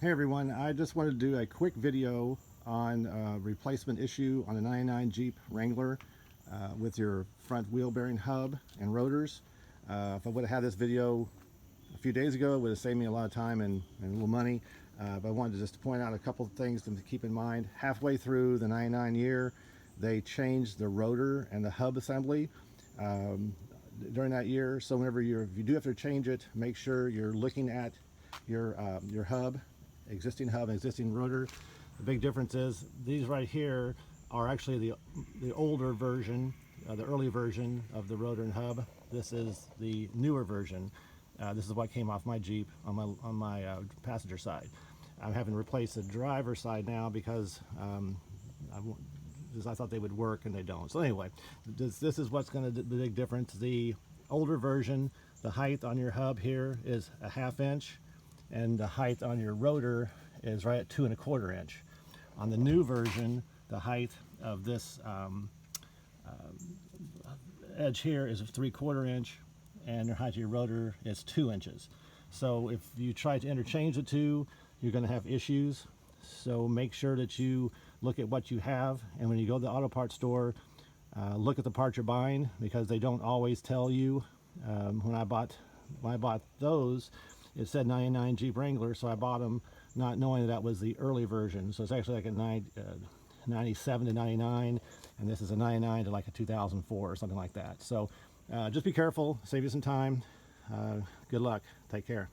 Hey everyone, I just wanted to do a quick video on a replacement issue on a 99 Jeep Wrangler with your front wheel bearing hub and rotors. If I would have had this video a few days ago, it would have saved me a lot of time and a little money. But I wanted to just point out a couple of things to keep in mind. Halfway through the 99 year, they changed the rotor and the hub assembly during that year. So whenever if you do have to change it, make sure you're looking at your hub, existing hub, existing rotor. The big difference is these right here are actually the older version, the early version of the rotor and hub. This is the newer version. This is what came off my Jeep on my passenger side. I'm having to replace the driver's side now because I thought they would work and they don't. So anyway, this is what's going to be the big difference. The older version, the height on your hub here is a 1/2 inch, and the height on your rotor is right at 2 1/4 inch. On the new version, the height of this edge here is 3/4 inch, and the height of your rotor is 2 inches. So if you try to interchange the two, you're going to have issues. So make sure that you look at what you have, and when you go to the auto parts store, look at the parts you're buying, because they don't always tell you. When I bought those, it said 99 Jeep Wrangler, so I bought them not knowing that was the early version. So it's actually like a 97 to 99, and this is a 99 to like a 2004 or something like that. So just be careful, save you some time. Good luck, take care.